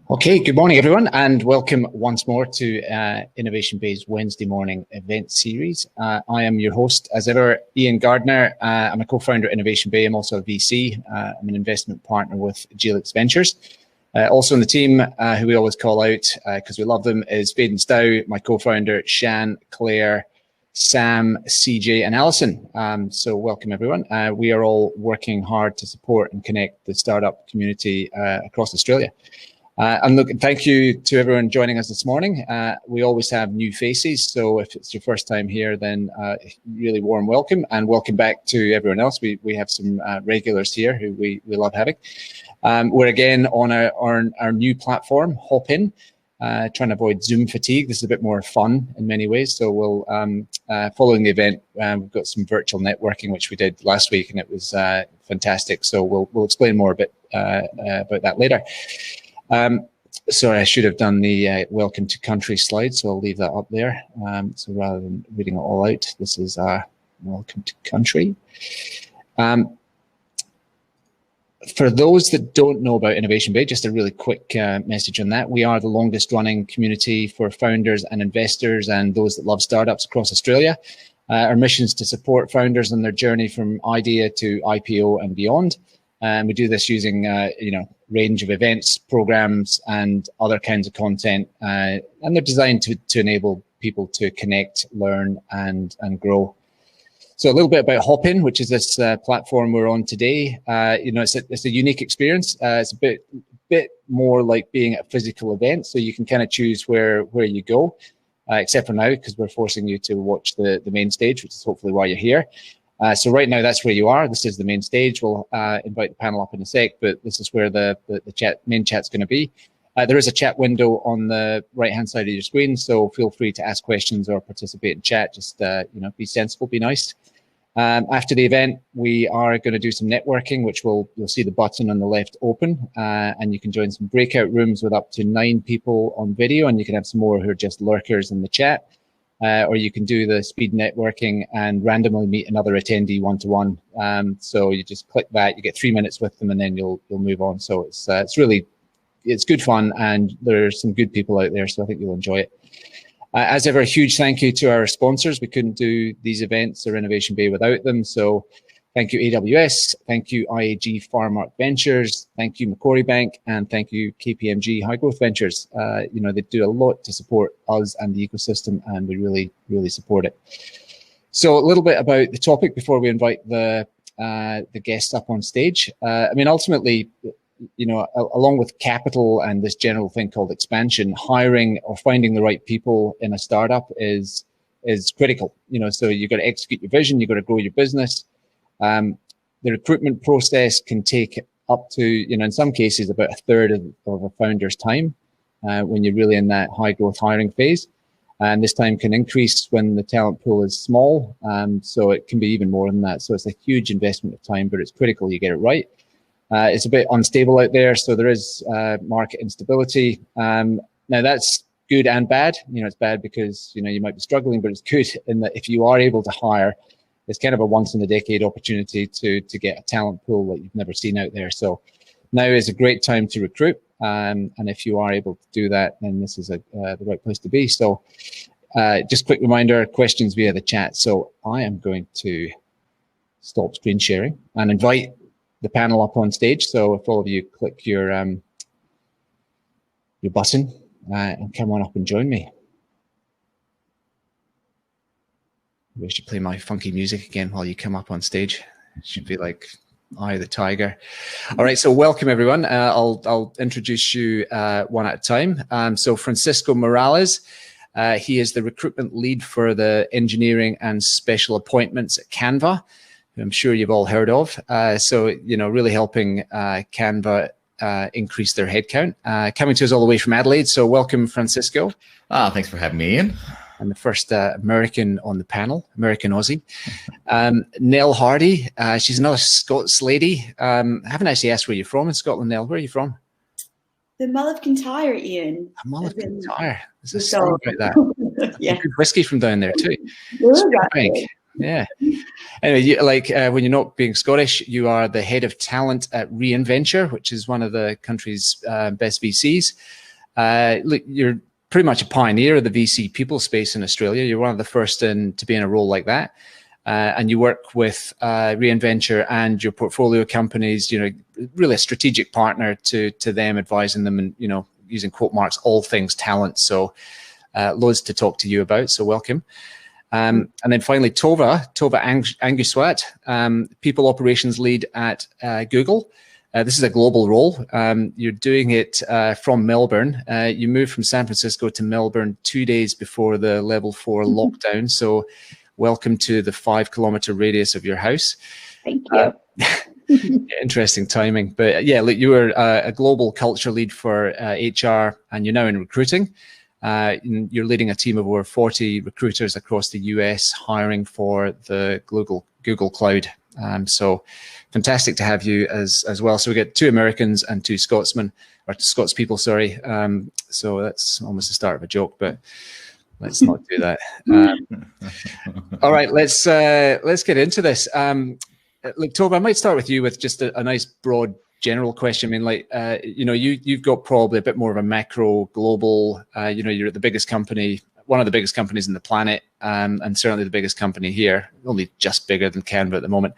Okay, good morning everyone and welcome once more to Innovation Bay's Wednesday morning event series. I am your host as ever, Ian Gardner. I'm a co-founder at Innovation Bay. I'm also a VC. I'm an investment partner with Gelix Ventures. Also on the team, who we always call out because we love them, is Baden Stow, my co-founder, Shan, Claire, Sam, CJ and Alison. So welcome everyone. We are all working hard to support and connect the startup community across Australia. And look, thank you to everyone joining us this morning. We always have new faces, so if it's your first time here, then really warm welcome and welcome back to everyone else. We have some regulars here who we love having. We're again on our new platform, Hopin, trying to avoid Zoom fatigue. This is a bit more fun in many ways. So we'll, following the event, we've got some virtual networking, which we did last week, and it was fantastic. So we'll explain more a bit about that later. Sorry, I should have done the welcome to country slide, so I'll leave that up there. So rather than reading it all out, this is welcome to country. For those that don't know about Innovation Bay, just a really quick message on that. We are the longest running community for founders and investors and those that love startups across Australia. Our mission is to support founders on their journey from idea to IPO and beyond. And we do this using, range of events, programs, and other kinds of content. And they're designed to enable people to connect, learn, and grow. So a little bit about Hopin, which is this platform we're on today. It's a unique experience. It's a bit more like being at a physical event, so you can kind of choose where you go, except for now because we're forcing you to watch the main stage, which is hopefully why you're here. So right now, that's where you are. This is the main stage. We'll invite the panel up in a sec, but this is where the main chat's going to be. There is a chat window on the right-hand side of your screen, so feel free to ask questions or participate in chat. Just be sensible, be nice. After the event, we are going to do some networking, which you'll see the button on the left open, and you can join some breakout rooms with up to 9 people on video, and you can have some more who are just lurkers in the chat. Or you can do the speed networking and randomly meet another attendee one-to-one. So you just click that, you get 3 minutes with them, and then you'll move on. So it's good fun, and there's some good people out there, so I think you'll enjoy it. As ever, a huge thank you to our sponsors. We couldn't do these events or Innovation Bay without them. So thank you AWS, thank you IAG Farmark Ventures, thank you Macquarie Bank, and thank you KPMG High Growth Ventures. They do a lot to support us and the ecosystem, and we really, really support it. So a little bit about the topic before we invite the guests up on stage. Ultimately, along with capital and this general thing called expansion, hiring or finding the right people in a startup is critical. So you've got to execute your vision, you've got to grow your business. The recruitment process can take up to, in some cases, about a third of a founder's time when you're really in that high growth hiring phase. And this time can increase when the talent pool is small. So it can be even more than that. So it's a huge investment of time, but it's critical you get it right. It's a bit unstable out there. So there is market instability. Now that's good and bad. It's bad because, you might be struggling, but it's good in that if you are able to hire, it's kind of a once in a decade opportunity to get a talent pool that you've never seen out there. So now is a great time to recruit. And if you are able to do that, then this is the right place to be. So just quick reminder, questions via the chat. So I am going to stop screen sharing and invite the panel up on stage. So if all of you click your button and come on up and join me. We should play my funky music again while you come up on stage. It should be like Eye of the Tiger. All right, so welcome everyone. I'll introduce you one at a time. So Francisco Morales, he is the recruitment lead for the engineering and special appointments at Canva, who I'm sure you've all heard of. So, really helping Canva increase their headcount. Coming to us all the way from Adelaide. So welcome, Francisco. Thanks for having me, Ian. And the first American on the panel, American Aussie. Nell Hardie, she's another Scots lady. I haven't actually asked where you're from in Scotland, Nell. Where are you from? The Mull of Kintyre, Ian. Mull of Kintyre. There's a story about that. Yeah. Good whiskey from down there too. Right. Yeah. Anyway, when you're not being Scottish, you are the head of talent at Reinventure, which is one of the country's best VCs. Look, you're pretty much a pioneer of the VC people space in Australia. You're one of the first to be in a role like that. And you work with Reinventure and your portfolio companies, really a strategic partner to them, advising them and, using quote marks, all things talent. So loads to talk to you about. So welcome. And then finally, Tova Anguswat, People Operations Lead at Google. This is a global role. You're doing it from Melbourne. You moved from San Francisco to Melbourne 2 days before the level 4 lockdown. So welcome to the 5-kilometer radius of your house. Thank you. Interesting timing. But yeah, look, you were a global culture lead for HR, and you're now in recruiting. You're leading a team of over 40 recruiters across the US, hiring for the Google Cloud. So fantastic to have you as well. So we get 2 Americans and 2 Scotsmen, or Scots people, sorry. So that's almost the start of a joke, but let's not do that. All right, let's get into this. Look, Tova, I might start with you with just a nice broad general question. I mean, you've got probably a bit more of a macro global, you're at the biggest company, one of the biggest companies in the planet, and certainly the biggest company here, only just bigger than Canva at the moment.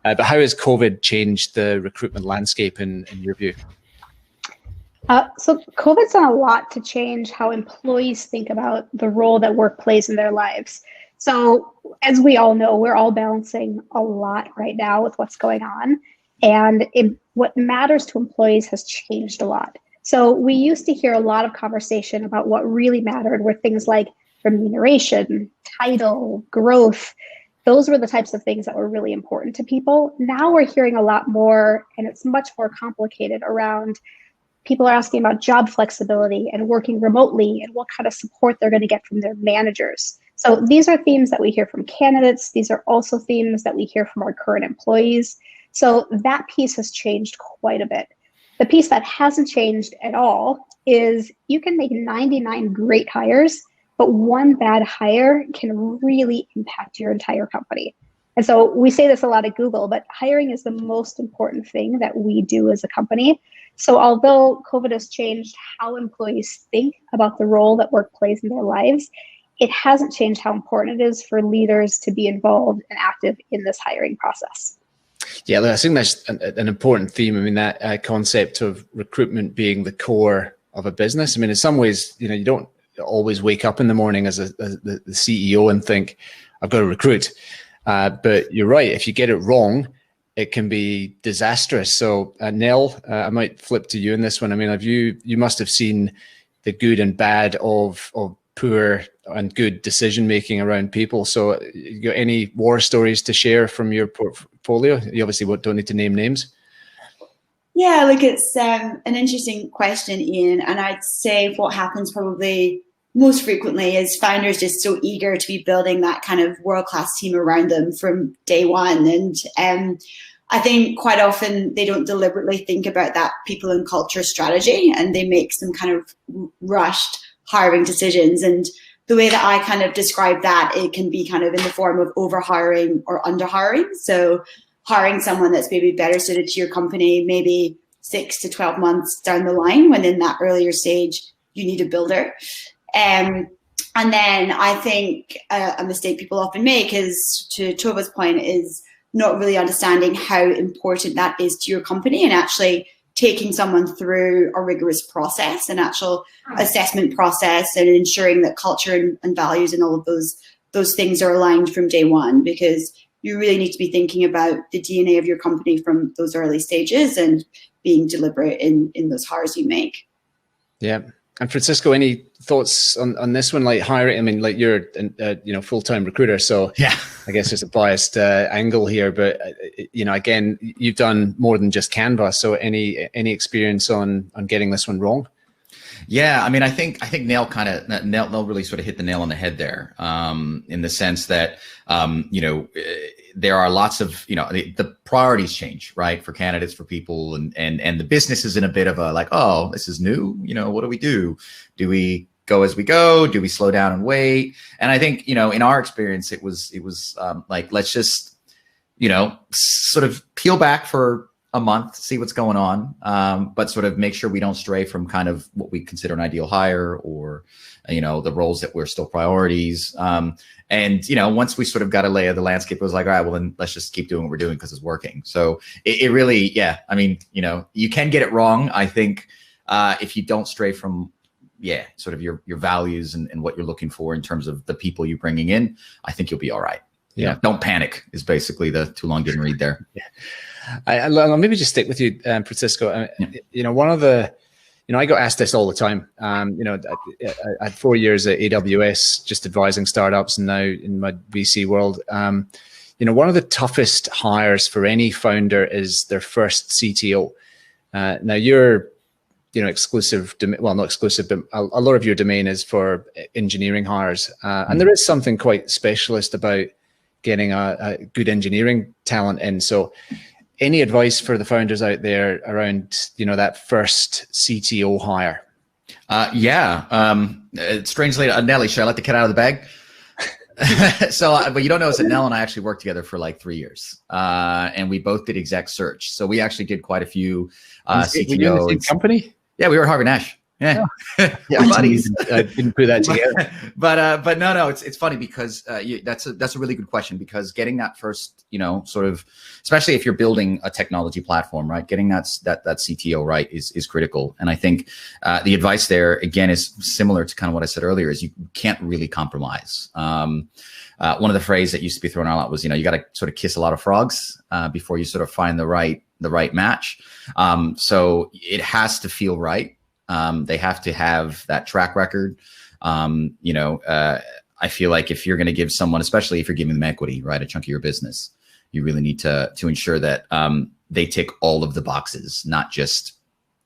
But how has COVID changed the recruitment landscape in your view? So COVID's done a lot to change how employees think about the role that work plays in their lives. So as we all know, we're all balancing a lot right now with what's going on. And what matters to employees has changed a lot. So we used to hear a lot of conversation about what really mattered were things like remuneration, title, growth. Those were the types of things that were really important to people. Now we're hearing a lot more, and it's much more complicated around people are asking about job flexibility and working remotely and what kind of support they're going to get from their managers. So these are themes that we hear from candidates. These are also themes that we hear from our current employees. So that piece has changed quite a bit. The piece that hasn't changed at all is you can make 99 great hires, but one bad hire can really impact your entire company. And so we say this a lot at Google, but hiring is the most important thing that we do as a company. So although COVID has changed how employees think about the role that work plays in their lives, it hasn't changed how important it is for leaders to be involved and active in this hiring process. Yeah, I think that's an important theme. I mean, that concept of recruitment being the core of a business. I mean, in some ways, you don't always wake up in the morning as the CEO and think, I've got to recruit. But you're right. If you get it wrong, it can be disastrous. So Nell, I might flip to you in this one. I mean, you must have seen the good and bad of poor and good decision making around people. So you got any war stories to share from your portfolio? You obviously don't need to name names. Yeah, look, it's an interesting question, Ian. And I'd say what happens probably most frequently is founders just so eager to be building that kind of world-class team around them from day one. And I think quite often they don't deliberately think about that people and culture strategy, and they make some kind of rushed hiring decisions. And the way that I kind of describe that, it can be kind of in the form of overhiring or underhiring. So hiring someone that's maybe better suited to your company, maybe 6 to 12 months down the line, when in that earlier stage, you need a builder. And then I think a mistake people often make is, to Tova's point, is not really understanding how important that is to your company, and actually taking someone through a rigorous process, an actual assessment process, and ensuring that culture and values and all of those things are aligned from day one, because you really need to be thinking about the DNA of your company from those early stages and being deliberate in those hires you make. Yeah. And Francisco, any thoughts on this one? Like hiring, I mean, like you're a full-time recruiter, so yeah, I guess there's a biased angle here. But again, you've done more than just Canva. So any experience on getting this one wrong? Yeah, I mean, I think Nell really sort of hit the nail on the head there, in the sense that there are lots of the priorities change, right, for candidates, for people, and the business is in a bit of a like, oh, this is new, what do we do? Do we go as we go? Do we slow down and wait? And I think, you know, in our experience, it was like, let's just, you know, sort of peel back for a month, see what's going on, but sort of make sure we don't stray from kind of what we consider an ideal hire, or, you know, the roles that we're still priorities. And, you know, once we sort of got a lay of the landscape, it was like, all right, well, then let's just keep doing what we're doing because it's working. So it really, yeah, I mean, you know, you can get it wrong. I think if you don't stray from, sort of your values and what you're looking for in terms of the people you're bringing in, I think you'll be all right. Yeah. Don't panic is basically the too long didn't read there. Yeah. I'll maybe just stick with you, Francisco. You know, one of the, you know, I got asked this all the time. You know, I had 4 years at AWS, just advising startups, and now in my VC world. You know, one of the toughest hires for any founder is their first CTO. Now you're, you know, exclusive, well, not exclusive, but a lot of your domain is for engineering hires. And there is something quite specialist about getting a good engineering talent in. So any advice for the founders out there around, you know, that first CTO hire? Strangely, Nelly, should I let the cat out of the bag? But you don't know is that Nell and I actually worked together for like 3 years, and we both did exec search. So we actually did quite a few CTO. Were you in the same company? Yeah, we were at Harvard Nash. Yeah, yeah, buddies. I didn't put that together. but no, it's funny because that's a really good question, because getting that first, you know, sort of, especially if you're building a technology platform, right? Getting that CTO right is critical. And I think the advice there again is similar to kind of what I said earlier: is you can't really compromise. One of the phrases that used to be thrown out a lot was, you know, you got to sort of kiss a lot of frogs before you sort of find the right match. So it has to feel right. They have to have that track record. You know, I feel like if you're going to give someone, especially if you're giving them equity, right, a chunk of your business, you really need to ensure that they tick all of the boxes, not just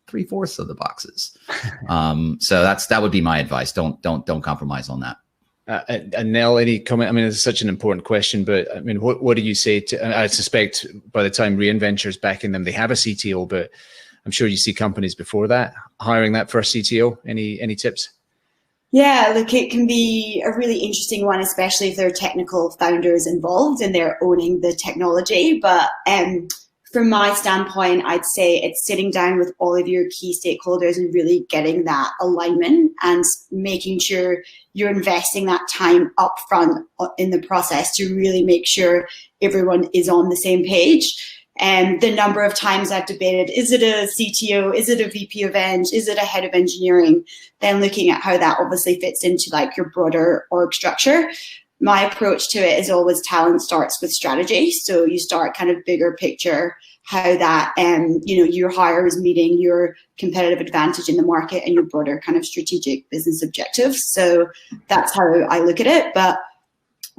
3/4 of the boxes. So that would be my advice. Don't compromise on that. And Nell, any comment? I mean, it's such an important question, but I mean, what do you say to? I suspect by the time Reinventure is backing them, they have a CTO, but I'm sure you see companies before that hiring that first CTO. Any tips? Yeah, look, it can be a really interesting one, especially if there are technical founders involved and they're owning the technology. But from my standpoint, I'd say it's sitting down with all of your key stakeholders and really getting that alignment and making sure you're investing that time up front in the process to really make sure everyone is on the same page. And the number of times I've debated, is it a CTO? Is it a VP of Eng? Is it a head of engineering? Then looking at how that obviously fits into like your broader org structure. My approach to it is always talent starts with strategy. So you start kind of bigger picture, how that, you know, your hire is meeting your competitive advantage in the market and your broader kind of strategic business objectives. So that's how I look at it. But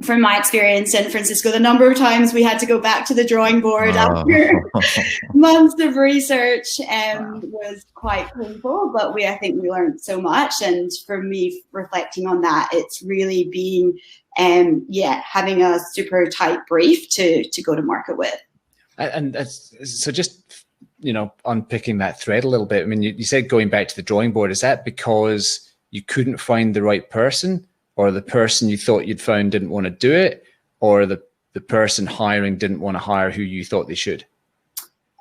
from my experience in Francisco, the number of times we had to go back to the drawing board after months of research was quite painful, but I think we learned so much. And for me, reflecting on that, it's really being, having a super tight brief to go to market with. And so just, you know, unpicking that thread a little bit. I mean, you said going back to the drawing board. Is that because you couldn't find the right person? Or the person you thought you'd found didn't want to do it, or the person hiring didn't want to hire who you thought they should?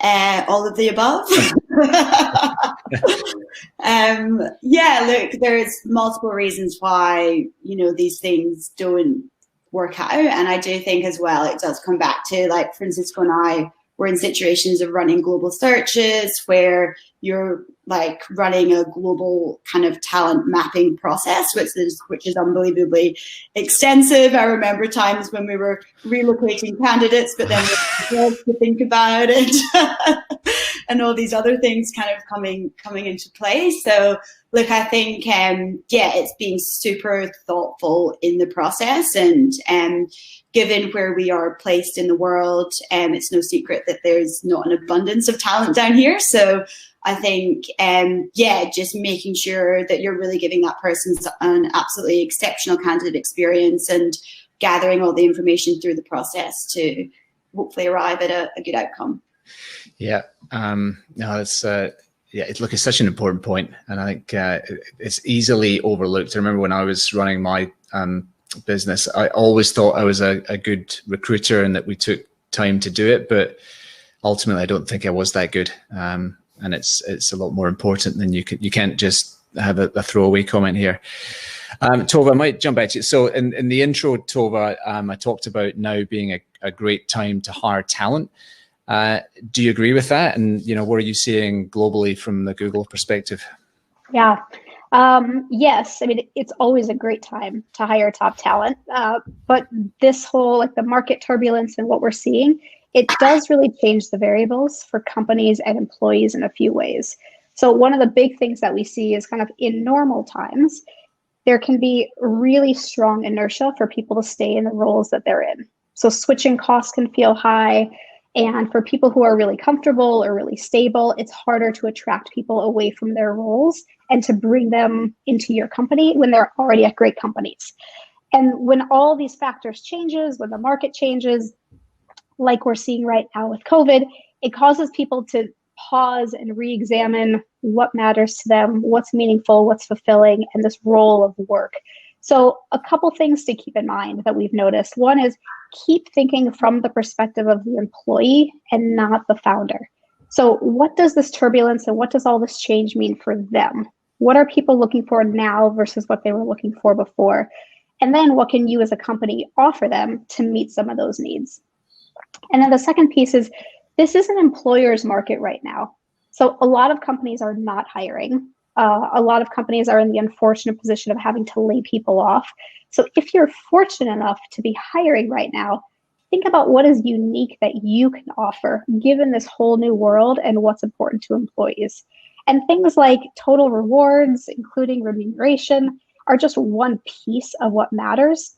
All of the above. Look, there's multiple reasons why, you know, these things don't work out. And I do think as well, it does come back to, like, Francisco and I were in situations of running global searches where you're like running a global kind of talent mapping process, which is unbelievably extensive. I remember times when we were relocating candidates, but then we had to think about it and all these other things kind of coming into play. So look, I think, it's being super thoughtful in the process, and given where we are placed in the world, it's no secret that there's not an abundance of talent down here. So I think, just making sure that you're really giving that person an absolutely exceptional candidate experience and gathering all the information through the process to hopefully arrive at a good outcome. Yeah, no, it's Yeah, it's such an important point, and I think it's easily overlooked. I remember when I was running my business, I always thought I was a good recruiter and that we took time to do it, but ultimately I don't think I was that good. And it's a lot more important than you can't just have a throwaway comment here. Tova, I might jump back to you. So in the intro, Tova, I talked about now being a great time to hire talent. Do you agree with that? And, what are you seeing globally from the Google perspective? Yeah. Yes. I mean, it's always a great time to hire top talent. But this whole, the market turbulence and what we're seeing, it does really change the variables for companies and employees in a few ways. So one of the big things that we see is kind of in normal times, there can be really strong inertia for people to stay in the roles that they're in. So switching costs can feel high. And for people who are really comfortable or really stable, it's harder to attract people away from their roles and to bring them into your company when they're already at great companies. And when all these factors changes, when the market changes, like we're seeing right now with COVID, it causes people to pause and re-examine what matters to them, what's meaningful, what's fulfilling, and this role of work. So a couple things to keep in mind that we've noticed. One is keep thinking from the perspective of the employee and not the founder. So what does this turbulence and what does all this change mean for them? What are people looking for now versus what they were looking for before? And then what can you as a company offer them to meet some of those needs? And then the second piece is, this is an employer's market right now. So a lot of companies are not hiring. A lot of companies are in the unfortunate position of having to lay people off. So if you're fortunate enough to be hiring right now, think about what is unique that you can offer given this whole new world and what's important to employees. And things like total rewards, including remuneration, are just one piece of what matters.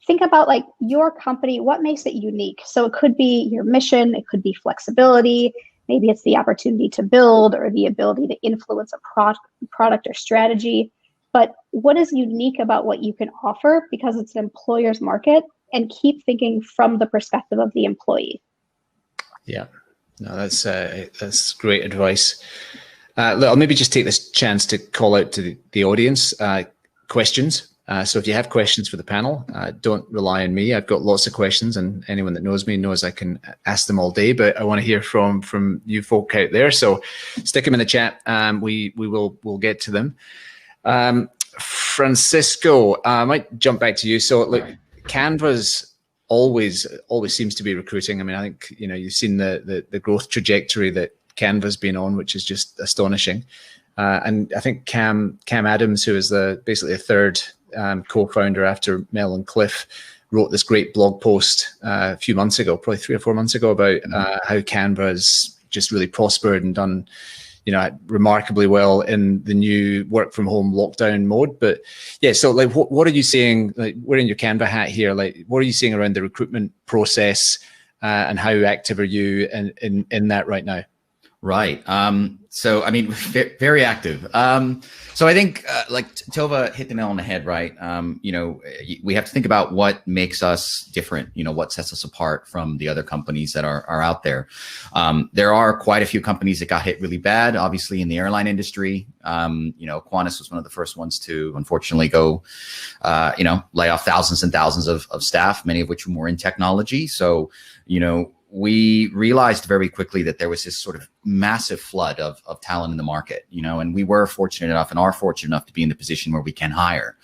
Think about your company, what makes it unique? So it could be your mission, it could be flexibility, maybe it's the opportunity to build or the ability to influence a product or strategy. But what is unique about what you can offer, because it's an employer's market, and keep thinking from the perspective of the employee. Yeah, no, that's great advice. Look, I'll maybe just take this chance to call out to the audience questions. So if you have questions for the panel, don't rely on me. I've got lots of questions, and anyone that knows me knows I can ask them all day, but I want to hear from you folk out there. So stick them in the chat. We'll get to them. Francisco, I might jump back to you. So look, Canva's always seems to be recruiting. I mean, I think, you've seen the growth trajectory that Canva's been on, which is just astonishing. And I think Cam Adams, who is basically a third co-founder after Mel and Cliff, wrote this great blog post a few months ago, probably 3 or 4 months ago, about how Canva has just really prospered and done, remarkably well in the new work from home lockdown mode. But yeah, so what are you seeing? Wearing your Canva hat here, what are you seeing around the recruitment process, and how active are you in that right now? Right. So, I mean, very active. So I think, Tova hit the nail on the head, right? We have to think about what makes us different, what sets us apart from the other companies that are out there. There are quite a few companies that got hit really bad, obviously in the airline industry. Qantas was one of the first ones to unfortunately go, lay off thousands and thousands of staff, many of which were more in technology. So, we realized very quickly that there was this sort of massive flood of talent in the market, and we were fortunate enough and are fortunate enough to be in the position where we can hire.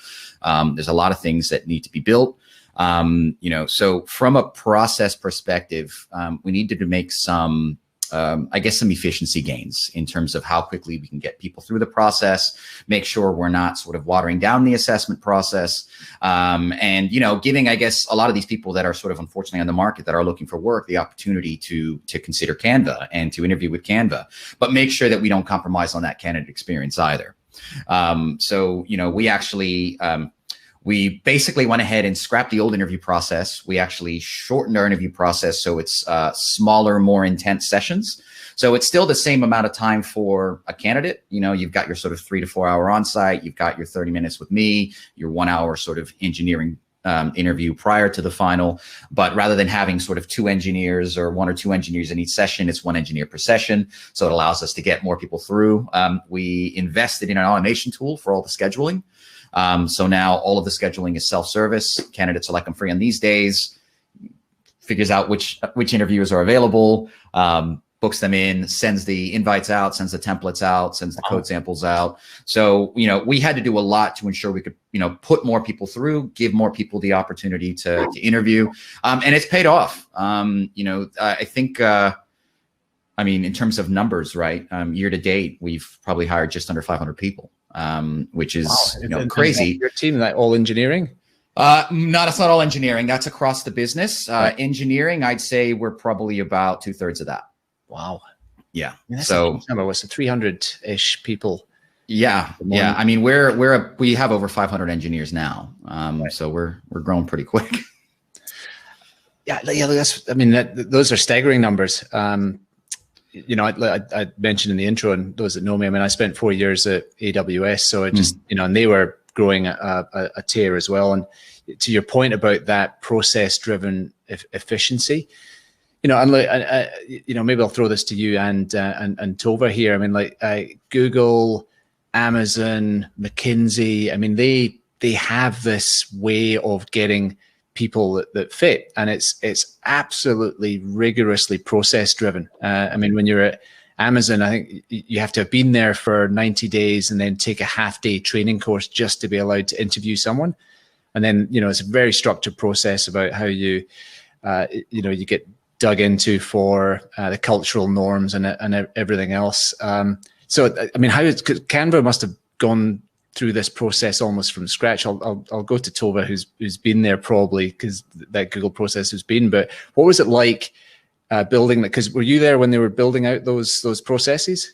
There's a lot of things that need to be built. So from a process perspective, we needed to make some efficiency gains in terms of how quickly we can get people through the process, make sure we're not sort of watering down the assessment process, and, giving, a lot of these people that are sort of unfortunately on the market that are looking for work, the opportunity to consider Canva and to interview with Canva, but make sure that we don't compromise on that candidate experience either. We basically went ahead and scrapped the old interview process. We actually shortened our interview process so it's smaller, more intense sessions. So it's still the same amount of time for a candidate. You've got your sort of 3 to 4 hour on-site. You've got your 30 minutes with me, your 1 hour sort of engineering interview prior to the final. But rather than having sort of 2 engineers or 1 or 2 engineers in each session, it's 1 engineer per session. So it allows us to get more people through. We invested in an automation tool for all the scheduling. So now all of the scheduling is self-service. Candidates are like, I'm free on these days, figures out which interviewers are available, books them in, sends the invites out, sends the templates out, sends the code samples out. So, we had to do a lot to ensure we could, put more people through, give more people the opportunity to interview. And it's paid off. I think, in terms of numbers, right? Year to date, we've probably hired just under 500 people, which is crazy. Your team, that all engineering? It's not all engineering. That's across the business. Right. Engineering, I'd say we're probably about 2/3 of that. Wow. Yeah. So what's the 300-ish people? Yeah. Yeah. We have over 500 engineers now. So we're growing pretty quick. Yeah. Those are staggering numbers. I mentioned in the intro, and those that know me, I spent 4 years at AWS. So it just, and they were growing a tier as well. And to your point about that process-driven efficiency, maybe I'll throw this to you and Tova here. Google, Amazon, McKinsey, they have this way of getting people that fit, and it's absolutely rigorously process driven. When you're at Amazon, I think you have to have been there for 90 days and then take a half-day training course just to be allowed to interview someone. And then, it's a very structured process about how you get dug into for the cultural norms and everything else. How Canva must have gone through this process almost from scratch. I'll go to Tova, who's been there probably because that Google process has been. But what was it like building that? Because were you there when they were building out those processes?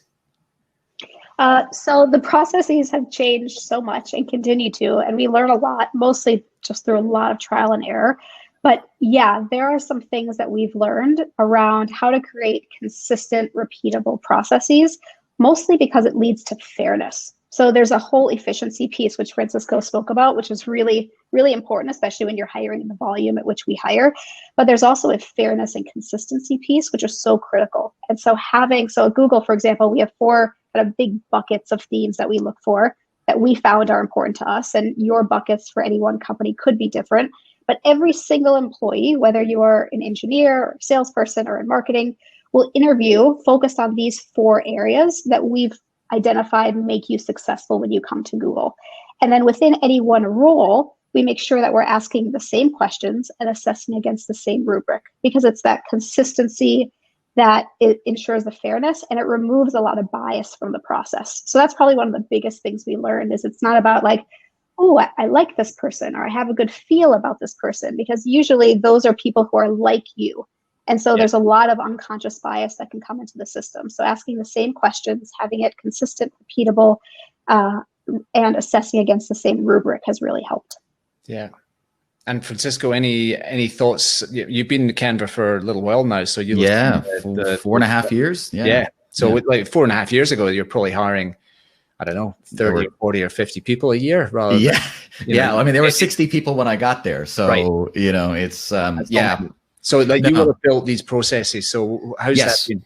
So the processes have changed so much and continue to, and we learn a lot, mostly just through a lot of trial and error. But yeah, there are some things that we've learned around how to create consistent, repeatable processes, mostly because it leads to fairness. So there's a whole efficiency piece, which Francisco spoke about, which is really, really important, especially when you're hiring in the volume at which we hire. But there's also a fairness and consistency piece, which is so critical. And so at Google, for example, we have 4 kind of big buckets of themes that we look for that we found are important to us. And your buckets for any one company could be different. But every single employee, whether you are an engineer or salesperson or in marketing, will interview focused on these 4 areas that we've identified make you successful when you come to Google. And then within any one role, we make sure that we're asking the same questions and assessing against the same rubric, because it's that consistency that it ensures the fairness and it removes a lot of bias from the process. So that's probably one of the biggest things we learned is it's not about like, oh, I like this person or I have a good feel about this person, because usually those are people who are like you. And so there's a lot of unconscious bias that can come into the system. So asking the same questions, having it consistent, repeatable, and assessing against the same rubric has really helped. Yeah. And Francisco, any thoughts? You've been in Canva for a little while now. So you 4.5 years. Yeah. So like 4.5 years ago, you're probably hiring, I don't know, 30 or 40 or 50 people a year. Rather than, there were 60 people when I got there. So, it's, So you would have built these processes. So how's that been?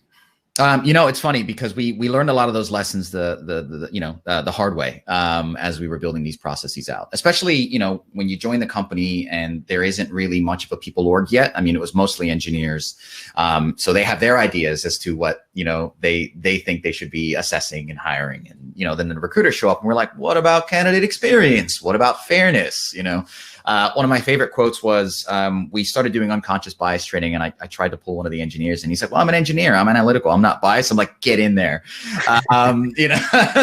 It's funny because we learned a lot of those lessons the hard way as we were building these processes out. Especially when you join the company and there isn't really much of a people org yet. It was mostly engineers, so they have their ideas as to what they think they should be assessing and hiring. And then the recruiters show up and we're like, what about candidate experience? What about fairness? One of my favorite quotes was, we started doing unconscious bias training and I tried to pull one of the engineers and he said, well, I'm an engineer, I'm analytical, I'm not biased. I'm like, get in there.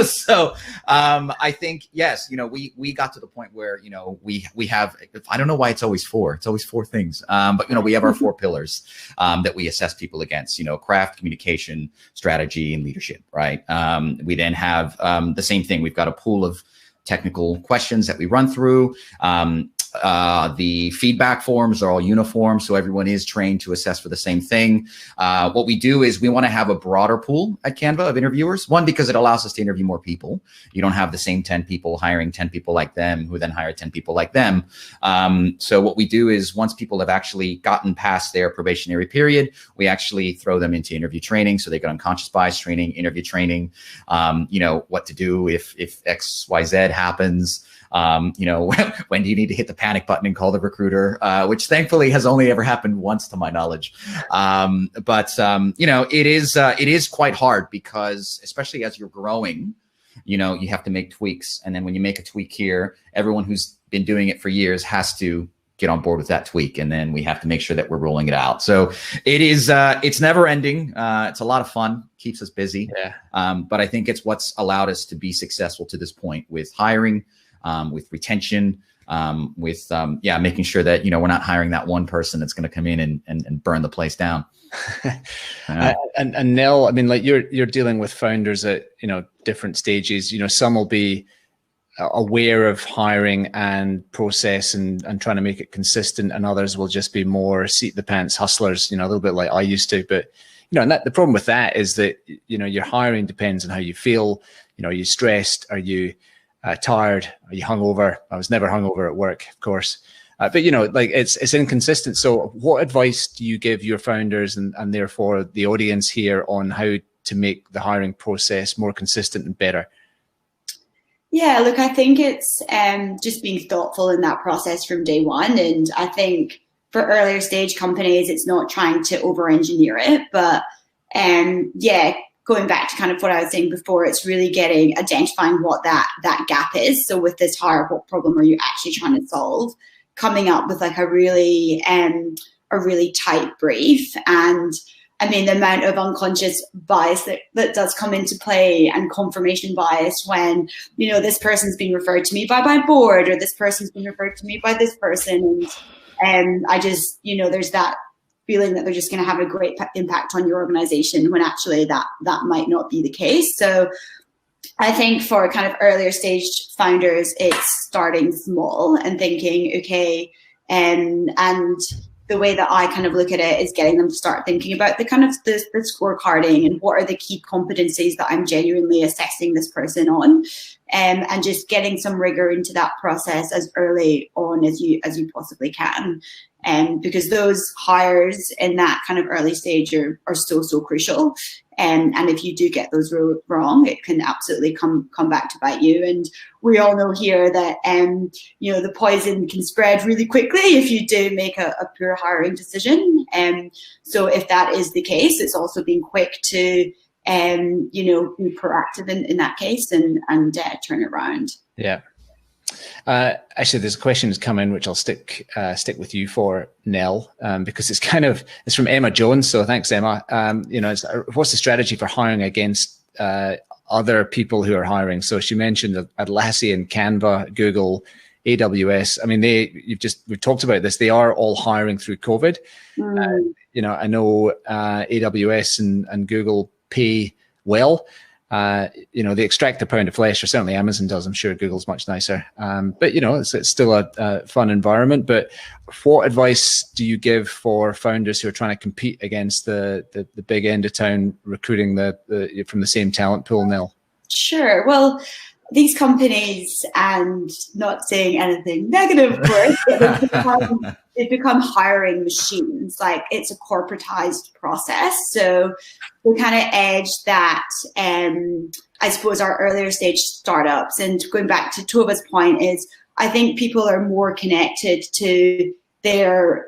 So I think, yes, we got to the point where, we have, I don't know why it's always 4 things. But we have our 4 pillars that we assess people against, craft, communication, strategy, and leadership, right? We then have the same thing. We've got a pool of technical questions that we run through. The feedback forms are all uniform, so everyone is trained to assess for the same thing. What we do is we want to have a broader pool at Canva of interviewers. One, because it allows us to interview more people. You don't have the same 10 people hiring 10 people like them who then hire 10 people like them. So what we do is once people have actually gotten past their probationary period, we actually throw them into interview training. So they get unconscious bias training, interview training, you know, what to do if X, Y, Z happens. You know, when do you need to hit the panic button and call the recruiter, which thankfully has only ever happened once to my knowledge. But you know, it is quite hard because especially as you're growing, you know, you have to make tweaks. And then when you make a tweak here, everyone who's been doing it for years has to get on board with that tweak. And then we have to make sure that we're rolling it out. So it is, it's never ending. It's a lot of fun, keeps us busy. Yeah. But I think it's what's allowed us to be successful to this point with hiring, with retention, with making sure that, you know, we're not hiring that one person that's going to come in and burn the place down. And Nell, I mean, like you're dealing with founders at, you know, different stages. You know, some will be aware of hiring and process and trying to make it consistent, and others will just be more seat the pants hustlers, you know, a little bit like I used to. But you know, and the problem with that is that, you know, your hiring depends on how you feel. You know, are you stressed? Are you tired? Are you hungover? I was never hungover at work, of course. But you know, like it's inconsistent. So what advice do you give your founders and therefore the audience here on how to make the hiring process more consistent and better? Yeah, look, I think it's just being thoughtful in that process from day one. And I think for earlier stage companies, it's not trying to over-engineer it, but going back to kind of what I was saying before, it's really identifying what that gap is. So with this hire, what problem are you actually trying to solve? Coming up with like a really tight brief. And I mean, the amount of unconscious bias that does come into play, and confirmation bias when, you know, this person's been referred to me by my board, or this person's been referred to me by this person. And I just, you know, there's that feeling that they're just going to have a great impact on your organization when actually that might not be the case. So I think for kind of earlier stage founders, it's starting small and thinking, okay, and the way that I kind of look at it is getting them to start thinking about the kind of the scorecarding and what are the key competencies that I'm genuinely assessing this person on, and just getting some rigor into that process as early on as you possibly can. Because those hires in that kind of early stage are so crucial. And if you do get those wrong, it can absolutely come back to bite you. And we all know here that, you know, the poison can spread really quickly if you do make a poor hiring decision. So if that is the case, it's also being quick to, you know, be proactive in that case and turn it around. Yeah. Actually, there's a question that's come in, which I'll stick with you for, Nell, because it's from Emma Jones. So thanks, Emma. You know, what's the strategy for hiring against other people who are hiring? So she mentioned Atlassian, Canva, Google, AWS. I mean, we've talked about this. They are all hiring through COVID. You know, I know AWS and Google pay well. You know, they extract a pound of flesh, or certainly Amazon does. I'm sure Google's much nicer. But, you know, it's still a fun environment. But what advice do you give for founders who are trying to compete against the big end of town recruiting from the same talent pool, Nell? Sure. Well, these companies, and not saying anything negative, of course, they've become hiring machines. Like, it's a corporatized process. So we kind of edge that, I suppose, our earlier stage startups. And going back to Tova's point is, I think people are more connected to their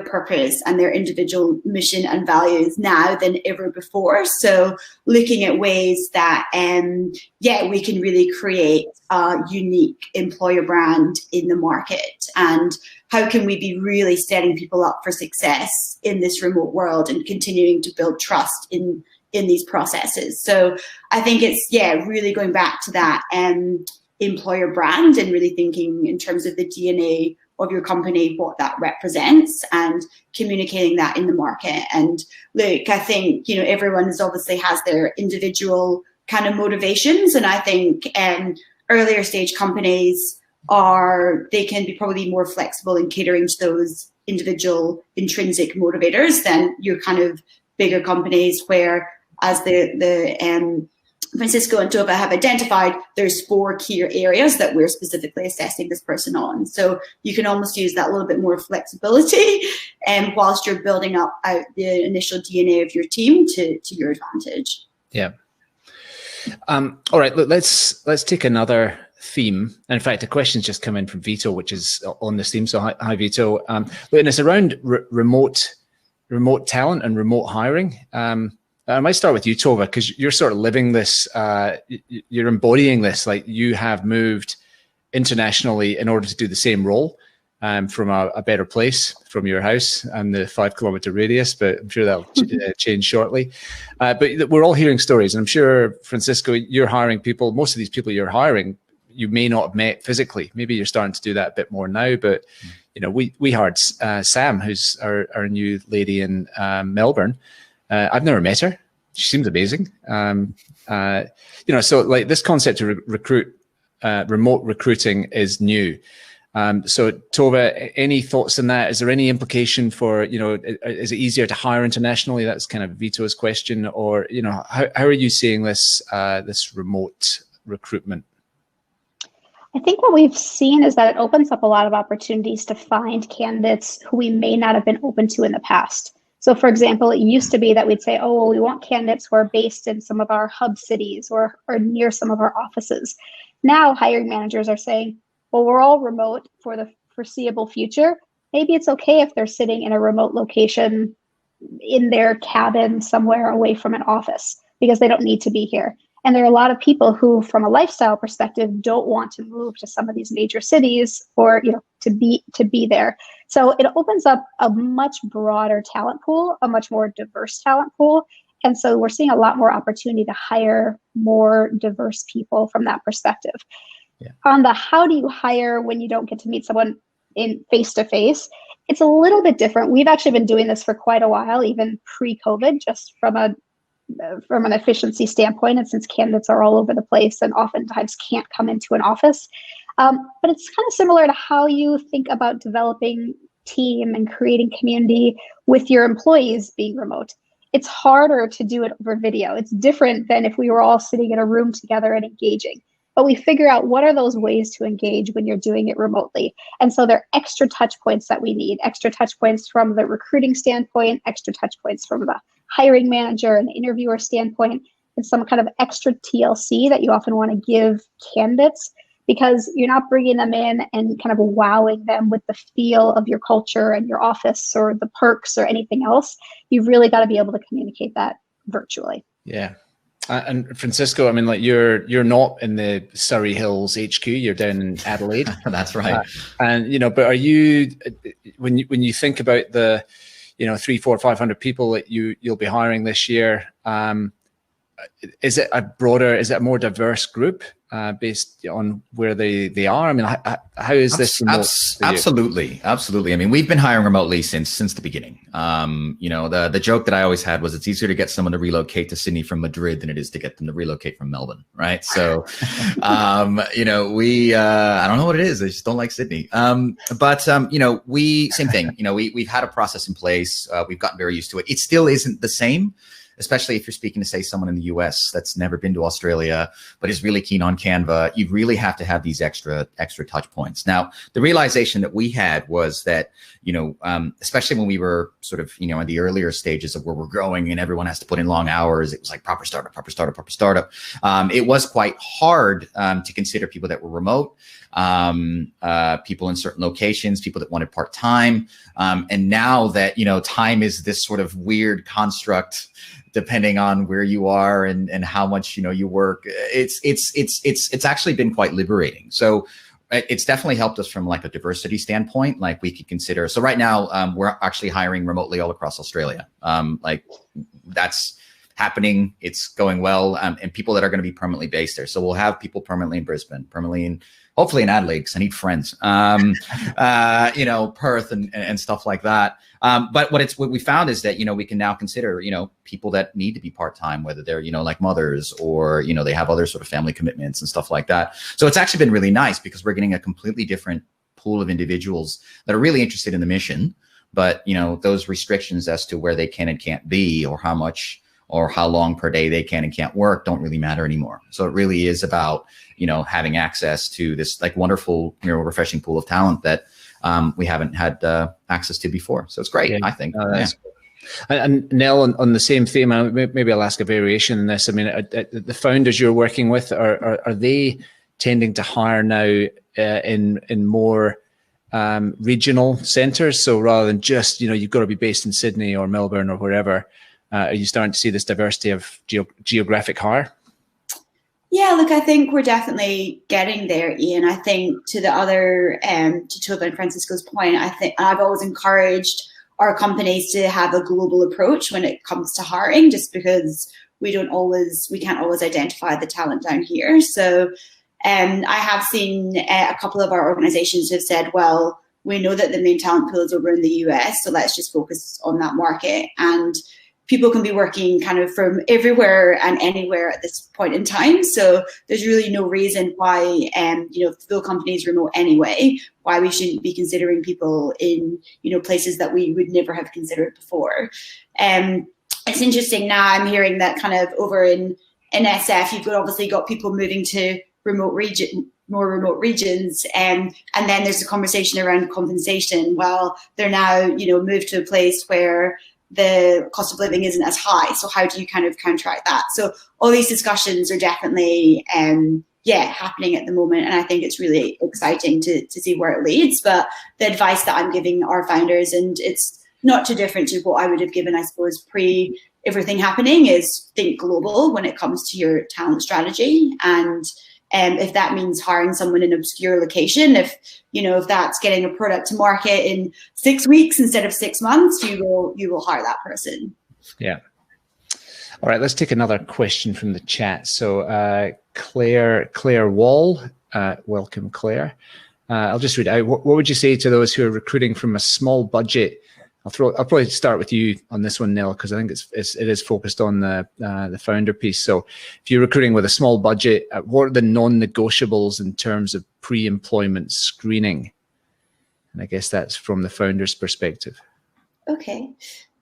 purpose and their individual mission and values now than ever before. So looking at ways that, we can really create a unique employer brand in the market, and how can we be really setting people up for success in this remote world and continuing to build trust in these processes. So I think it's, really going back to that employer brand and really thinking in terms of the DNA of your company, what that represents, and communicating that in the market. And look, I think, you know, everyone obviously has their individual kind of motivations. And I think earlier stage companies they can be probably more flexible in catering to those individual intrinsic motivators than your kind of bigger companies where, as the Francisco and Tova have identified, there's 4 key areas that we're specifically assessing this person on. So you can almost use that little bit more flexibility whilst you're building up out the initial DNA of your team to your advantage. Yeah. All right, look, let's take another theme. In fact, a question's just come in from Vito, which is on this theme. So hi Vito. Look, and it's around remote talent and remote hiring. I might start with you, Tova, because you're sort of living this, you're embodying this, like you have moved internationally in order to do the same role from a better place from your house and the 5-kilometer radius, but I'm sure that'll change shortly. But we're all hearing stories, and I'm sure, Francisco, you're hiring people. Most of these people you're hiring, you may not have met physically. Maybe you're starting to do that a bit more now, but you know, we hired Sam, who's our new lady in Melbourne. I've never met her. She seems amazing. You know, so like this concept of remote recruiting is new. So Tova, any thoughts on that? Is there any implication for, you know, is it easier to hire internationally? That's kind of Vito's question. Or, you know, how are you seeing this, this remote recruitment? I think what we've seen is that it opens up a lot of opportunities to find candidates who we may not have been open to in the past. So for example, it used to be that we'd say, oh, well, we want candidates who are based in some of our hub cities or near some of our offices. Now hiring managers are saying, well, we're all remote for the foreseeable future. Maybe it's okay if they're sitting in a remote location in their cabin somewhere away from an office because they don't need to be here. And there are a lot of people who, from a lifestyle perspective, don't want to move to some of these major cities or, you know, to be there. So it opens up a much broader talent pool, a much more diverse talent pool. And so we're seeing a lot more opportunity to hire more diverse people from that perspective. Yeah. On the how do you hire when you don't get to meet someone in face-to-face, it's a little bit different. We've actually been doing this for quite a while, even pre-COVID, just from an efficiency standpoint, and since candidates are all over the place and oftentimes can't come into an office. But it's kind of similar to how you think about developing team and creating community with your employees being remote. It's harder to do it over video. It's different than if we were all sitting in a room together and engaging. But we figure out what are those ways to engage when you're doing it remotely. And so there are extra touch points that we need, extra touch points from the recruiting standpoint, extra touch points from the hiring manager and the interviewer standpoint, and some kind of extra TLC that you often want to give candidates because you're not bringing them in and kind of wowing them with the feel of your culture and your office or the perks or anything else. You've really got to be able to communicate that virtually. Yeah. And Francisco, I mean, like you're not in the Surrey Hills HQ, you're down in Adelaide. That's right. And, you know, but are you, when you think about the, you know, 300, 400, 500 people that you'll be hiring this year, is it a more diverse group based on where they are? I mean, how is this remote? Absolutely. I mean, we've been hiring remotely since the beginning. You know, the joke that I always had was it's easier to get someone to relocate to Sydney from Madrid than it is to get them to relocate from Melbourne, right? So, you know, I don't know what it is. I just don't like Sydney. But you know, same thing. You know, we've had a process in place. We've gotten very used to it. It still isn't the same, especially if you're speaking to, say, someone in the US that's never been to Australia, but is really keen on Canva. You really have to have these extra touch points. Now, the realization that we had was that, you know, especially when we were sort of, you know, in the earlier stages of where we're growing and everyone has to put in long hours, it was like proper startup. It was quite hard to consider people that were remote, people in certain locations, people that wanted part-time. And now that, you know, time is this sort of weird construct, depending on where you are and how much, you know, you work, it's actually been quite liberating. So it's definitely helped us from like a diversity standpoint. Like we could consider, so right now we're actually hiring remotely all across Australia. Like that's happening. It's going well, and people that are going to be permanently based there. So we'll have people permanently in Brisbane, permanently in, hopefully in Adelaide, because I need friends, you know, Perth and stuff like that. But what we found is that, you know, we can now consider, you know, people that need to be part-time, whether they're, you know, like mothers or, you know, they have other sort of family commitments and stuff like that. So it's actually been really nice because we're getting a completely different pool of individuals that are really interested in the mission. But, you know, those restrictions as to where they can and can't be, or how much or how long per day they can and can't work, don't really matter anymore. So it really is about, you know, having access to this like wonderful, you know, refreshing pool of talent that we haven't had access to before. So it's great, I think. And Nell, on the same theme, maybe I'll ask a variation in this. I mean, the founders you're working with, are they tending to hire now in more regional centers? So rather than just, you know, you've got to be based in Sydney or Melbourne or wherever, are you starting to see this diversity of geographic hire? Yeah, look, I think we're definitely getting there, Ian. I think to the other, to Tova and Francisco's point, I think I've always encouraged our companies to have a global approach when it comes to hiring, just because we can't always identify the talent down here. So I have seen a couple of our organizations have said, well, we know that the main talent pool is over in the US, so let's just focus on that market. And people can be working kind of from everywhere and anywhere at this point in time. So there's really no reason why, you know, if the company is remote anyway, why we shouldn't be considering people in, you know, places that we would never have considered before. It's interesting now, I'm hearing that kind of over in SF, you've obviously got people moving to more remote regions, and then there's a conversation around compensation. Well, they're now, you know, moved to a place where the cost of living isn't as high. So how do you kind of counteract that? So all these discussions are definitely, happening at the moment. And I think it's really exciting to see where it leads. But the advice that I'm giving our founders, and it's not too different to what I would have given, I suppose, pre everything happening, is think global when it comes to your talent strategy. And if that means hiring someone in an obscure location, if that's getting a product to market in 6 weeks instead of 6 months, you will hire that person. Yeah. All right, let's take another question from the chat. So Claire Wall, welcome, Claire. I'll just read out. What would you say to those who are recruiting from a small budget? I'll probably start with you on this one, Nell, because I think it is focused on the founder piece. So if you're recruiting with a small budget, what are the non-negotiables in terms of pre-employment screening? And I guess that's from the founder's perspective. Okay.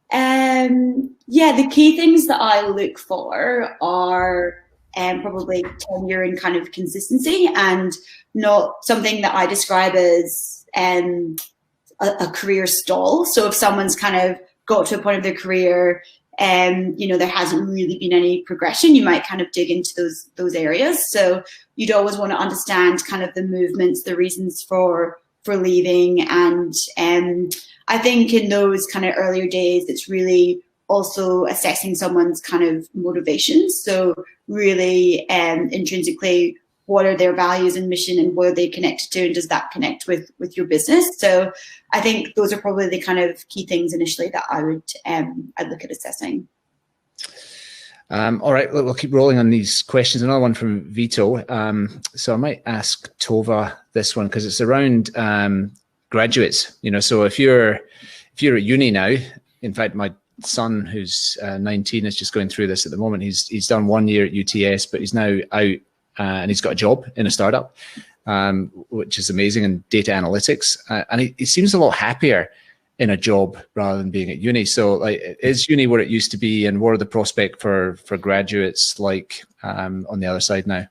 The key things that I look for are probably tenure and kind of consistency, and not something that I describe as a career stall. So if someone's kind of got to a point of their career and, there hasn't really been any progression, you might kind of dig into those areas. So you'd always want to understand kind of the movements, the reasons for leaving. And I think in those kind of earlier days, it's really also assessing someone's kind of motivations. So really intrinsically, what are their values and mission, and what are they connected to, and does that connect with your business? So I think those are probably the kind of key things initially that I would I'd look at assessing. All right, we'll keep rolling on these questions. Another one from Vito. So I might ask Tova this one because it's around graduates. So if you're at uni now, in fact, my son who's 19 is just going through this at the moment. He's done 1 year at UTS, but he's now out. And he's got a job in a startup, which is amazing, in data analytics. And he seems a lot happier in a job rather than being at uni. So is uni where it used to be, and what are the prospects for graduates like on the other side now?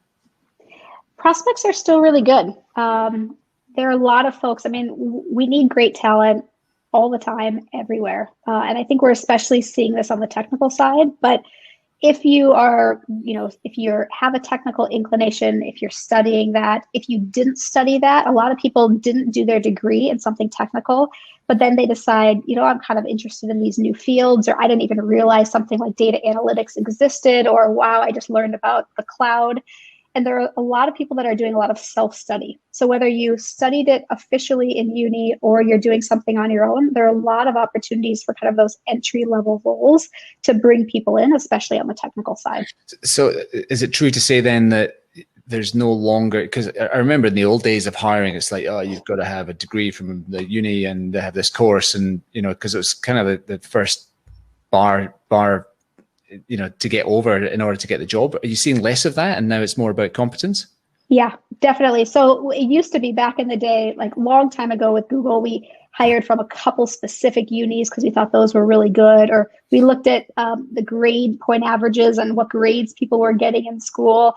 Prospects are still really good. There are a lot of folks. I mean, we need great talent all the time, everywhere. And I think we're especially seeing this on the technical side. But if you are, if you have a technical inclination, if you're studying that, if you didn't study that, a lot of people didn't do their degree in something technical, but then they decide, I'm kind of interested in these new fields, or I didn't even realize something like data analytics existed, or wow, I just learned about the cloud. And there are a lot of people that are doing a lot of self-study. So whether you studied it officially in uni or you're doing something on your own, there are a lot of opportunities for kind of those entry-level roles to bring people in, especially on the technical side. So is it true to say then that there's no longer, because I remember in the old days of hiring, it's like, oh, you've got to have a degree from the uni and they have this course, and, you know, because it was kind of the first bar, you know, to get over in order to get the job. Are you seeing less of that and now it's more about competence? Yeah, definitely. So it used to be back in the day, like long time ago with Google, we hired from a couple specific unis because we thought those were really good, or we looked at the grade point averages and what grades people were getting in school.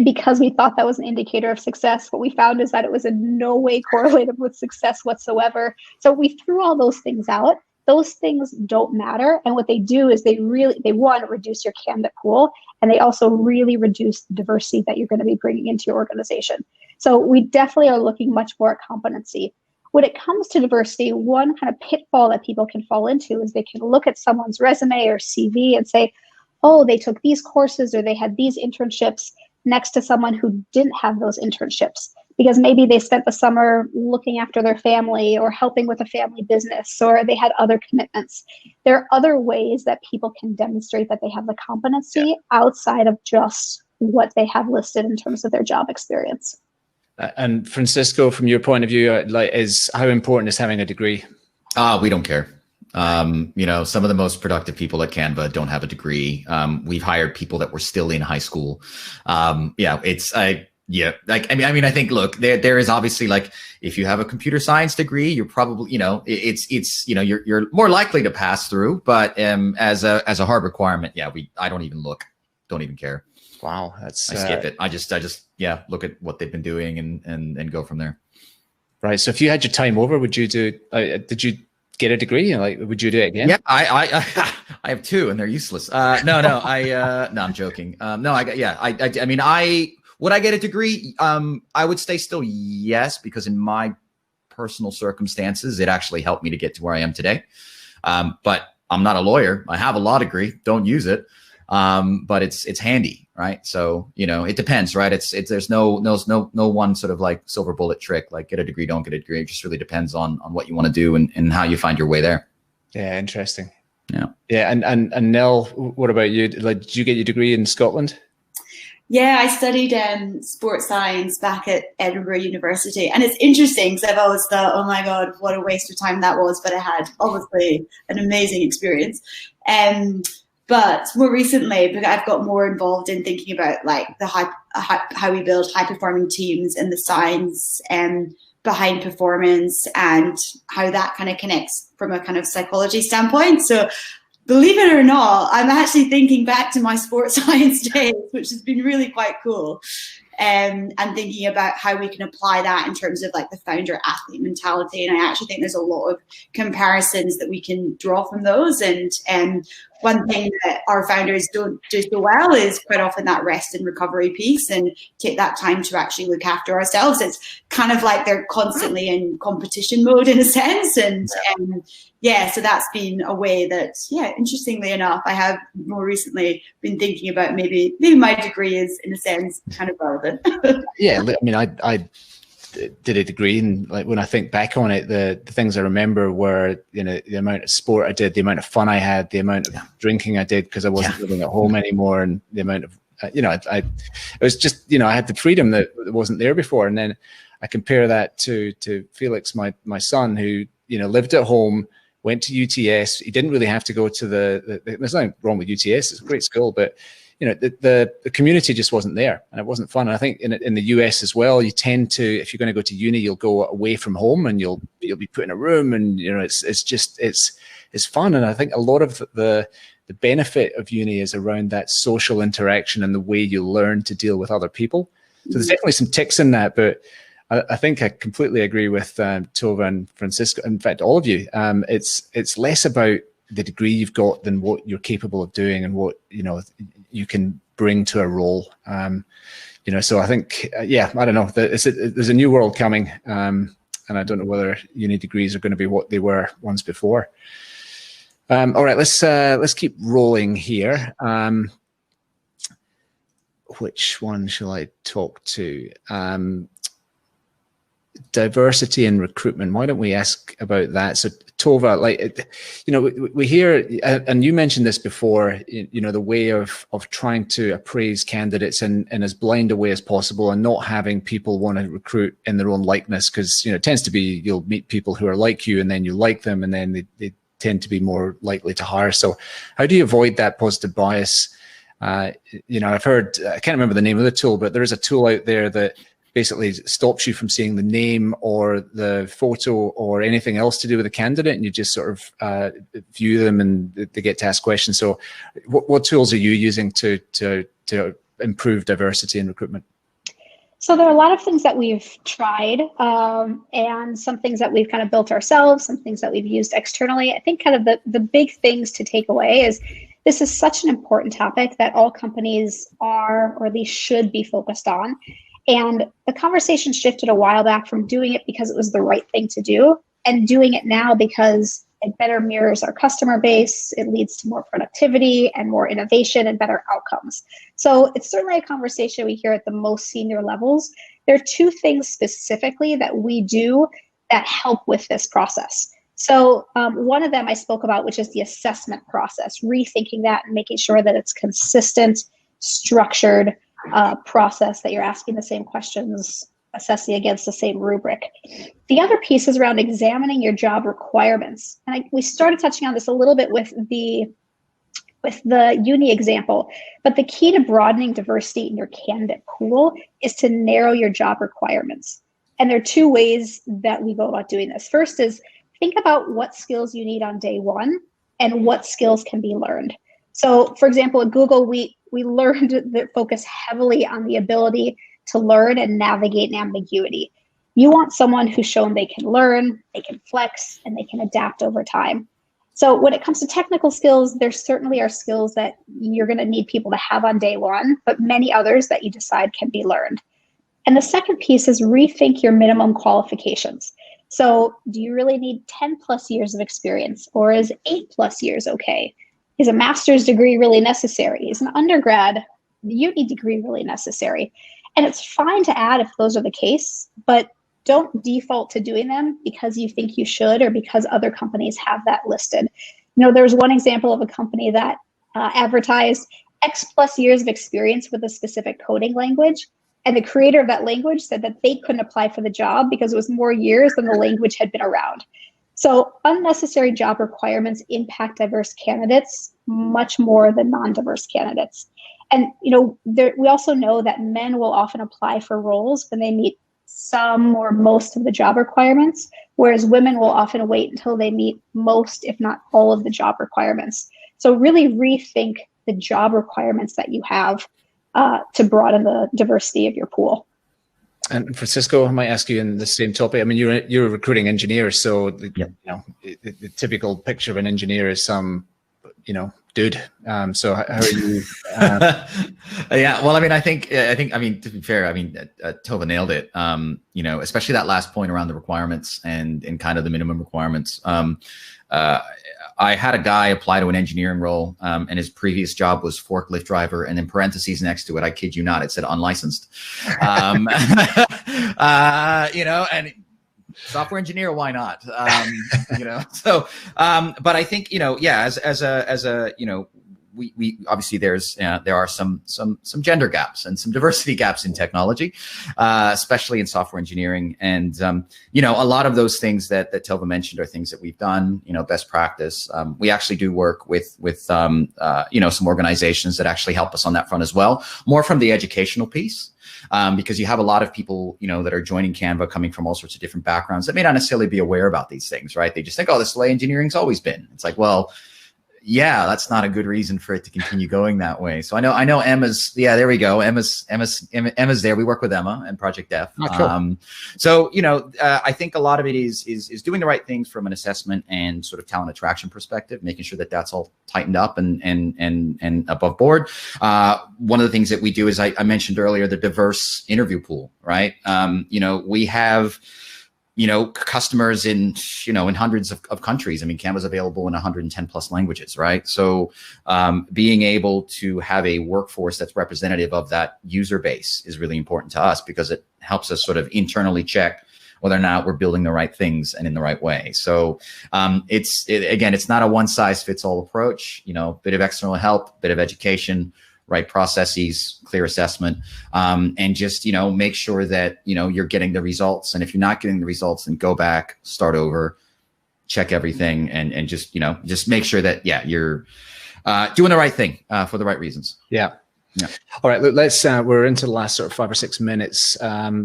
Because we thought that was an indicator of success, what we found is that it was in no way correlated with success whatsoever. So we threw all those things out. Those things don't matter. And what they do is they want to reduce your candidate pool, and they also really reduce the diversity that you're going to be bringing into your organization. So we definitely are looking much more at competency. When it comes to diversity, one kind of pitfall that people can fall into is they can look at someone's resume or CV and say, oh, they took these courses or they had these internships, next to someone who didn't have those internships, because maybe they spent the summer looking after their family or helping with a family business, or they had other commitments. There are other ways that people can demonstrate that they have the competency outside of just what they have listed in terms of their job experience. And Francisco, from your point of view, like, how important is having a degree? We don't care. You know, some of the most productive people at Canva don't have a degree. We've hired people that were still in high school. I think, look, there is obviously, like, if you have a computer science degree, you're probably, you know, you're more likely to pass through. But as a hard requirement, I don't even look, don't even care. Wow, I skip it. I just look at what they've been doing and go from there. Right. So if you had your time over, would you do? Did you get a degree? Like, would you do it again? Yeah, I have two and they're useless. I'm joking. Would I get a degree? I would say still yes, because in my personal circumstances, it actually helped me to get to where I am today. But I'm not a lawyer. I have a law degree, don't use it. But it's handy, right? So, you know, it depends, right? There's no one sort of like silver bullet trick, like get a degree, don't get a degree. It just really depends on what you want to do and how you find your way there. Yeah, interesting. Yeah. Yeah, and Nell, what about you? Like, did you get your degree in Scotland? Yeah, I studied sports science back at Edinburgh University. And it's interesting because I've always thought, oh my God, what a waste of time that was. But I had obviously an amazing experience. But more recently, because I've got more involved in thinking about like how we build high performing teams and the science behind performance and how that kind of connects from a kind of psychology standpoint. So believe it or not, I'm actually thinking back to my sports science days, which has been really quite cool. And thinking about how we can apply that in terms of like the founder athlete mentality. And I actually think there's a lot of comparisons that we can draw from those. And one thing that our founders don't do so well is quite often that rest and recovery piece and take that time to actually look after ourselves. It's kind of like they're constantly in competition mode in a sense. And so that's been a way that, interestingly enough, I have more recently been thinking about maybe my degree is in a sense kind of relevant. Yeah, I mean, I did a degree, and like when I think back on it, the things I remember were, you know, the amount of sport I did, the amount of fun I had, the amount of drinking I did because I wasn't living at home anymore, and the amount of it was just, you know, I had the freedom that wasn't there before. And then I compare that to Felix, my son, who, you know, lived at home, went to UTS. He didn't really have to go to there's nothing wrong with UTS. It's a great school, but you know, the community just wasn't there, and it wasn't fun. And I think in the US as well, you tend to, if you're going to go to uni, you'll go away from home and you'll be put in a room, and you know, it's fun. And I think a lot of the benefit of uni is around that social interaction and the way you learn to deal with other people. So there's definitely some ticks in that, but I think I completely agree with Tova and Francisco. In fact, all of you. It's less about the degree you've got than what you're capable of doing and what, you know, you can bring to a role. You know, so I think, I don't know. There's a new world coming, and I don't know whether uni degrees are going to be what they were once before. All right, let's keep rolling here. which one shall I talk to? Diversity in recruitment. Why don't we ask about that? So Tova, like, you know, we hear, and you mentioned this before, you know, the way of trying to appraise candidates in as blind a way as possible, and not having people want to recruit in their own likeness, because, you know, it tends to be, you'll meet people who are like you and then you like them, and then they tend to be more likely to hire. So how do you avoid that positive bias? You know, I've heard, I can't remember the name of the tool, but there is a tool out there that basically stops you from seeing the name or the photo or anything else to do with the candidate, and you just sort of view them and they get to ask questions. So what tools are you using to improve diversity in recruitment? So there are a lot of things that we've tried, and some things that we've kind of built ourselves, some things that we've used externally. I think kind of the big things to take away is this is such an important topic that all companies are, or at least should be, focused on. And the conversation shifted a while back from doing it because it was the right thing to do, and doing it now because it better mirrors our customer base. It leads to more productivity and more innovation and better outcomes. So it's certainly a conversation we hear at the most senior levels. There are two things specifically that we do that help with this process. So one of them I spoke about, which is the assessment process, rethinking that and making sure that it's consistent, structured, process, that you're asking the same questions, assessing against the same rubric. The other piece is around examining your job requirements. And we started touching on this a little bit with the uni example, but the key to broadening diversity in your candidate pool is to narrow your job requirements. And there are two ways that we go about doing this. First is think about what skills you need on day one and what skills can be learned. So for example, at Google, we learned that focus heavily on the ability to learn and navigate ambiguity. You want someone who's shown they can learn, they can flex, and they can adapt over time. So when it comes to technical skills, there certainly are skills that you're going to need people to have on day one, but many others that you decide can be learned. And the second piece is rethink your minimum qualifications. So do you really need 10 plus years of experience, or is 8 plus years okay? Is a master's degree really necessary? Is an undergrad uni degree really necessary? And it's fine to add if those are the case, but don't default to doing them because you think you should or because other companies have that listed. You know, there's one example of a company that advertised X plus years of experience with a specific coding language. And the creator of that language said that they couldn't apply for the job because it was more years than the language had been around. So unnecessary job requirements impact diverse candidates much more than non-diverse candidates. And you know, we also know that men will often apply for roles when they meet some or most of the job requirements, whereas women will often wait until they meet most, if not all, of the job requirements. So really rethink the job requirements that you have to broaden the diversity of your pool. And Francisco, I might ask you in the same topic. I mean, you're a recruiting engineer, so the typical picture of an engineer is some, dude. So how are you? Yeah, well, I mean, I think, to be fair, Tova nailed it. Especially that last point around the requirements and kind of the minimum requirements. I had a guy apply to an engineering role, and his previous job was forklift driver, and in parentheses next to it, I kid you not, it said unlicensed. And software engineer, why not? So, but I think, we obviously there are some gender gaps and some diversity gaps in technology, especially in software engineering. And, a lot of those things that Tova mentioned are things that we've done, best practice. We actually do work with some organizations that actually help us on that front as well, more from the educational piece. Because you have a lot of people, that are joining Canva coming from all sorts of different backgrounds that may not necessarily be aware about these things, right? They just think, oh, this is the way engineering's always been. It's like, well, yeah, that's not a good reason for it to continue going that way. So I know Emma's, there we go. Emma's there. We work with Emma and Project Def. Oh, cool. I think a lot of it is doing the right things from an assessment and sort of talent attraction perspective, making sure that that's all tightened up and above board. One of the things that we do is I mentioned earlier, the diverse interview pool, right? We have customers in, in hundreds of countries. I mean, Canva's available in 110 plus languages, right? So being able to have a workforce that's representative of that user base is really important to us, because it helps us sort of internally check whether or not we're building the right things and in the right way. So again, it's not a one size fits all approach, bit of external help, bit of education, right processes, clear assessment, and just, make sure that, you're getting the results. And if you're not getting the results, then go back, start over, check everything, and just, just make sure that, you're doing the right thing for the right reasons. Yeah. All right, let's, we're into the last sort of 5 or 6 minutes.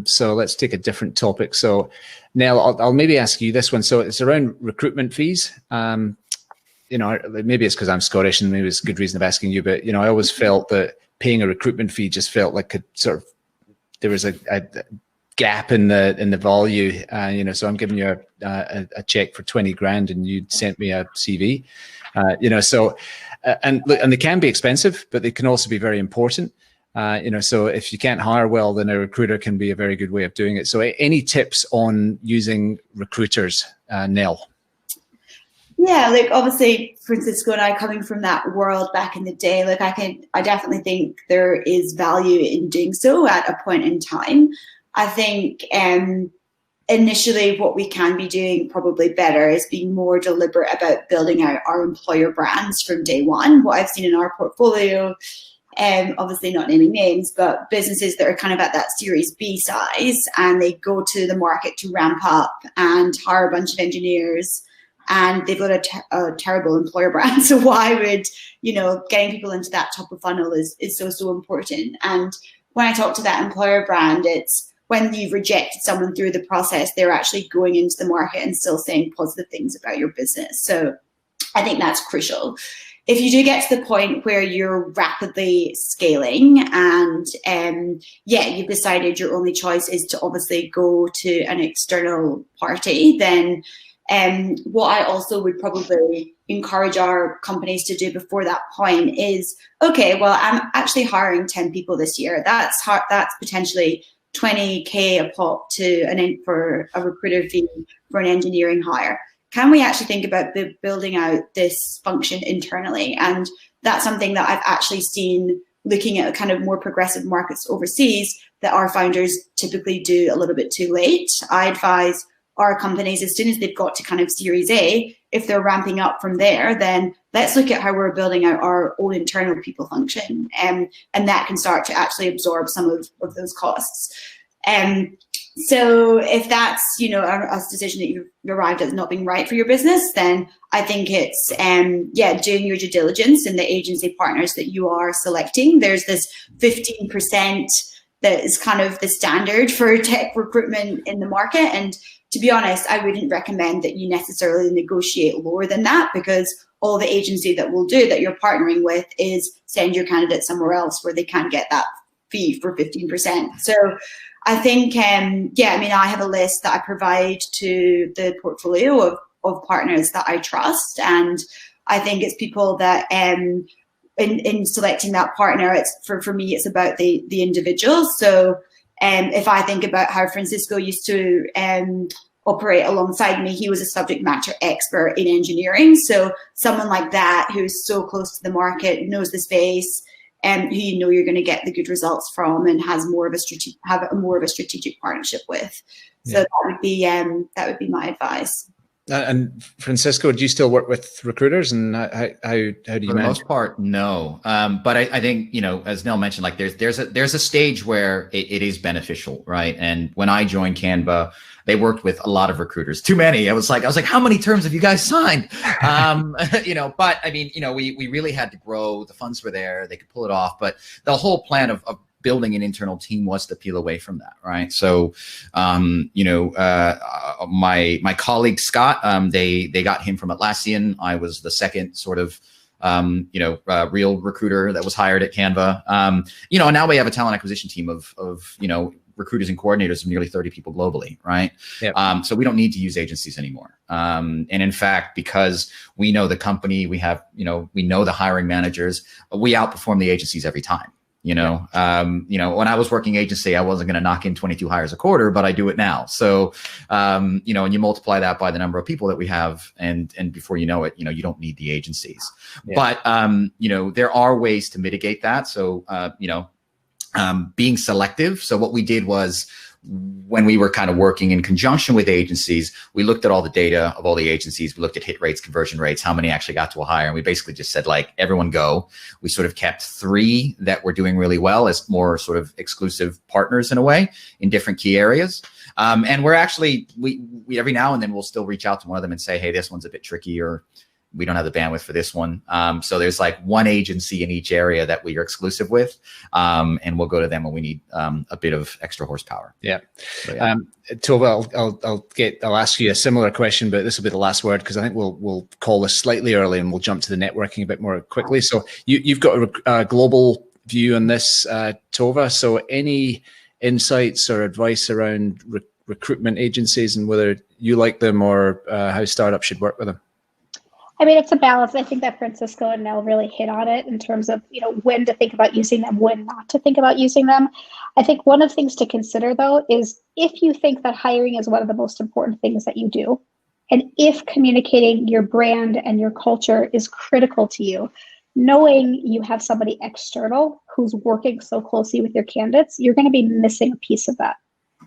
So let's take a different topic. So Nell, I'll maybe ask you this one. So it's around recruitment fees. Maybe it's because I'm Scottish and maybe it's a good reason of asking you, but, I always felt that paying a recruitment fee just felt like there was a gap in the value. So I'm giving you a check for 20 grand and you sent me a CV, and they can be expensive, but they can also be very important. So if you can't hire well, then a recruiter can be a very good way of doing it. So any tips on using recruiters, Nell? Yeah, like obviously Francisco and I, coming from that world back in the day, like I definitely think there is value in doing so at a point in time. I think initially what we can be doing probably better is being more deliberate about building out our employer brands from day one. What I've seen in our portfolio, obviously not naming names, but businesses that are kind of at that Series B size, and they go to the market to ramp up and hire a bunch of engineers, and they've got a terrible employer brand. So why would, getting people into that top of funnel is so important. And when I talk to that employer brand, it's when you've rejected someone through the process, they're actually going into the market and still saying positive things about your business. So I think that's crucial. If you do get to the point where you're rapidly scaling and you've decided your only choice is to obviously go to an external party, then what I also would probably encourage our companies to do before that point is, okay, well, I'm actually hiring 10 people this year. That's potentially 20K a pop for a recruiter fee for an engineering hire. Can we actually think about building out this function internally? And that's something that I've actually seen looking at kind of more progressive markets overseas that our founders typically do a little bit too late. I advise our companies, as soon as they've got to kind of Series A, if they're ramping up from there, then let's look at how we're building out our own internal people function. And that can start to actually absorb some of those costs. So if that's, a decision that you've arrived at not being right for your business, then I think it's, doing your due diligence in the agency partners that you are selecting. There's this 15% that is kind of the standard for tech recruitment in the market. And to be honest, I wouldn't recommend that you necessarily negotiate lower than that, because all the agency that will do that you're partnering with is send your candidate somewhere else where they can't get that fee for 15%. So I think, I have a list that I provide to the portfolio of partners that I trust. And I think it's people that in selecting that partner, it's for me, it's about the individual. So if I think about how Francisco used to operate alongside me, he was a subject matter expert in engineering. So someone like that who's so close to the market, knows the space, and who you're going to get the good results from, and has more of a strategic partnership with. So that would be my advice. And Francisco, do you still work with recruiters, and how do you manage? For the most part, no. But I think, as Nell mentioned, like there's a stage where it is beneficial, right? And when I joined Canva, they worked with a lot of recruiters, too many. I was like, how many terms have you guys signed? But I mean, we really had to grow. The funds were there; they could pull it off. But the whole plan of building an internal team was to peel away from that, right? So, my colleague Scott, they got him from Atlassian. I was the second sort of, real recruiter that was hired at Canva. And now we have a talent acquisition team of recruiters and coordinators of nearly 30 people globally, right? Yep. So we don't need to use agencies anymore. And in fact, because we know the company, we have, we know the hiring managers, we outperform the agencies every time. You know, when I was working agency, I wasn't going to knock in 22 hires a quarter, but I do it now. So, and you multiply that by the number of people that we have, and before you know it, you don't need the agencies. Yeah. But, there are ways to mitigate that. So, being selective. So what we did was, when we were kind of working in conjunction with agencies, we looked at all the data of all the agencies. We looked at hit rates, conversion rates, how many actually got to a hire. And we basically just said, like, everyone go. We sort of kept 3 that were doing really well as more sort of exclusive partners in a way in different key areas. And we're actually, we every now and then we'll still reach out to one of them and say, hey, this one's a bit tricky, or we don't have the bandwidth for this one. So there's like one agency in each area that we are exclusive with. And we'll go to them when we need a bit of extra horsepower. Yeah. So, yeah. Tova, I'll ask you a similar question, but this will be the last word, because I think we'll call this slightly early and we'll jump to the networking a bit more quickly. So you've got a global view on this, Tova. So any insights or advice around recruitment agencies and whether you like them or how startups should work with them? I mean, it's a balance. I think that Francisco and Nell really hit on it in terms of, when to think about using them, when not to think about using them. I think one of the things to consider, though, is if you think that hiring is one of the most important things that you do, and if communicating your brand and your culture is critical to you, knowing you have somebody external who's working so closely with your candidates, you're going to be missing a piece of that.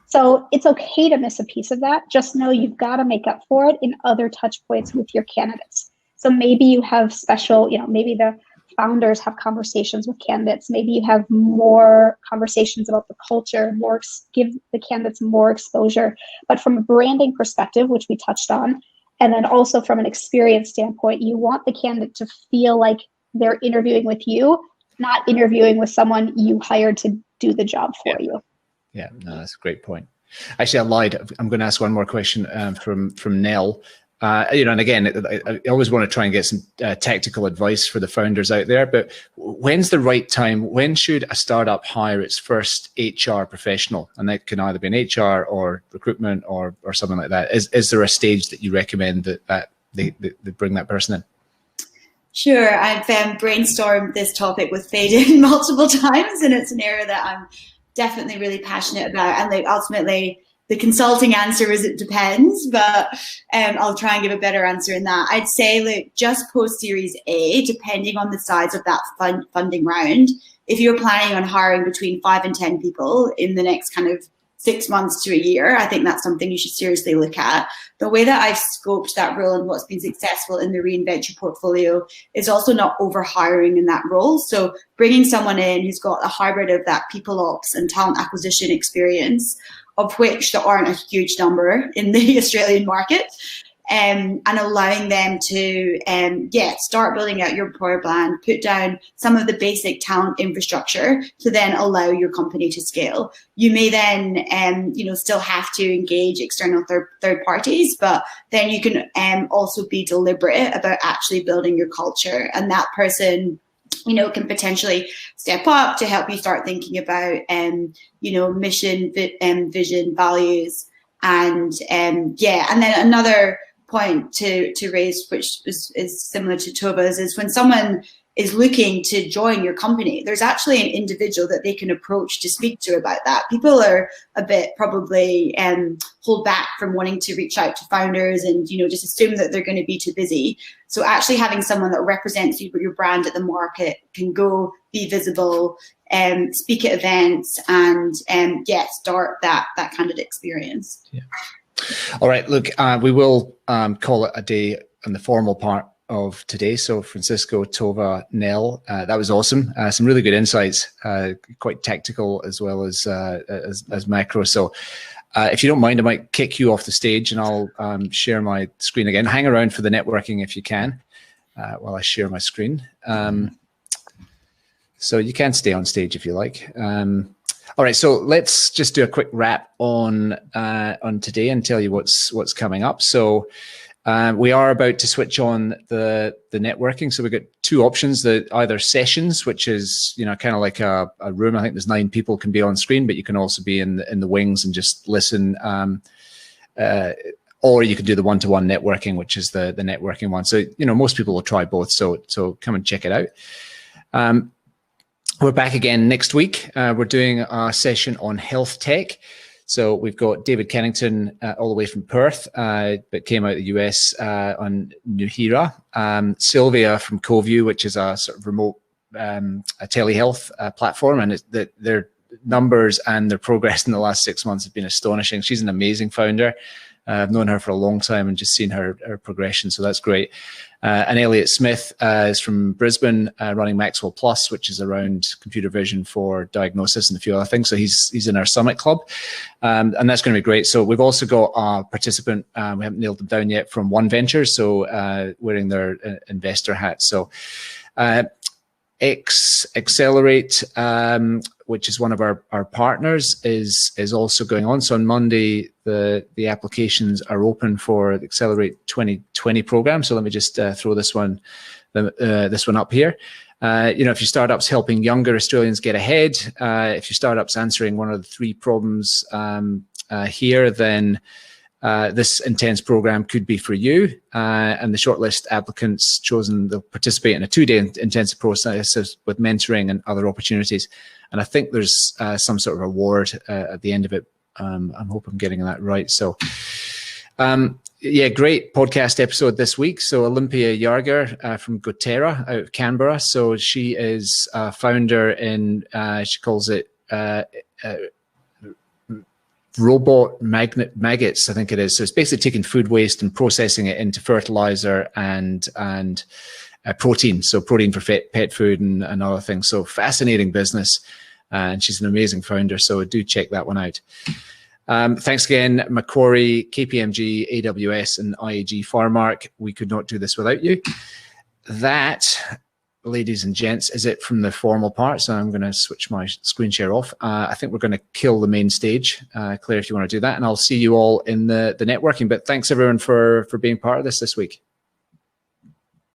So it's okay to miss a piece of that. Just know you've got to make up for it in other touch points with your candidates. So maybe you have special, maybe the founders have conversations with candidates. Maybe you have more conversations about the culture, give the candidates more exposure. But from a branding perspective, which we touched on, and then also from an experience standpoint, you want the candidate to feel like they're interviewing with you, not interviewing with someone you hired to do the job for you. Yeah, no, that's a great point. Actually, I lied. I'm going to ask one more question from Nell. And again, I always want to try and get some tactical advice for the founders out there, but when's the right time? When should a startup hire its first HR professional? And that can either be an HR or recruitment or something like that. Is there a stage that you recommend that they bring that person in? Sure. I've brainstormed this topic with Faden multiple times, and it's an area that I'm definitely really passionate about. And ultimately, the consulting answer is it depends, but I'll try and give a better answer in that. I'd say, just post Series A, depending on the size of that funding round, if you're planning on hiring between 5 and 10 people in the next kind of 6 months to a year, I think that's something you should seriously look at. The way that I've scoped that role and what's been successful in the Reinventure portfolio is also not over hiring in that role. So bringing someone in who's got a hybrid of that people ops and talent acquisition experience, of which there aren't a huge number in the Australian market, and allowing them to start building out your employer brand, put down some of the basic talent infrastructure to then allow your company to scale. You may then still have to engage external third parties, but then you can also be deliberate about actually building your culture, and that person can potentially step up to help you start thinking about mission, vision, values, and then another point to raise, which is similar to Tova's, is when someone is looking to join your company, there's actually an individual that they can approach to speak to about that. People are a bit probably hold back from wanting to reach out to founders and just assume that they're going to be too busy. So actually having someone that represents you, your brand at the market, can go be visible, speak at events, and start that candidate experience. Yeah. All right, look, we will call it a day on the formal part of today. So Francisco, Tova, Nell, that was awesome. Some really good insights, quite tactical as well as macro. So if you don't mind, I might kick you off the stage and I'll share my screen again. Hang around for the networking if you can while I share my screen. So you can stay on stage if you like. All right, so let's just do a quick wrap on today and tell you what's coming up. So we are about to switch on the networking. So we've got 2 options: that either sessions, which is kind of like a room. I think there's 9 people can be on screen, but you can also be in the wings and just listen. Or you can do the one-to-one networking, which is the networking one. So most people will try both. So come and check it out. we're back again next week. We're doing a session on health tech. So we've got David Kennington all the way from Perth, but came out of the US on Nuhira. Sylvia from CoView, which is a sort of remote a telehealth platform, and their numbers and their progress in the last 6 months have been astonishing. She's an amazing founder. I've known her for a long time and just seen her progression, so that's great. And Elliot Smith is from Brisbane, running Maxwell Plus, which is around computer vision for diagnosis and a few other things. So he's in our Summit Club, and that's going to be great. So we've also got a participant, we haven't nailed them down yet, from Reinventure, so wearing their investor hat. So Accelerate, which is one of our partners, is also going on. So on Monday, the applications are open for the Accelerate 2020 program. So let me just throw this one up here. If your startup's helping younger Australians get ahead, if your startup's answering one of the 3 problems here, then this intense program could be for you. And the shortlist applicants chosen, they'll participate in a 2-day intensive process with mentoring and other opportunities. And I think there's some sort of reward at the end of it. I'm hoping I'm getting that right. So, yeah, great podcast episode this week. So Olympia Yarger from Goterra out of Canberra. So she is a founder in, she calls it robot maggots, I think it is. So it's basically taking food waste and processing it into fertilizer and protein. So protein for pet food and other things. So fascinating business. And she's an amazing founder. So do check that one out. Thanks again, Macquarie, KPMG, AWS, and IAG Pharmark. We could not do this without you. That, ladies and gents, is it from the formal part. So I'm going to switch my screen share off. I think we're going to kill the main stage. Claire, if you want to do that, and I'll see you all in the networking. But thanks everyone for being part of this week.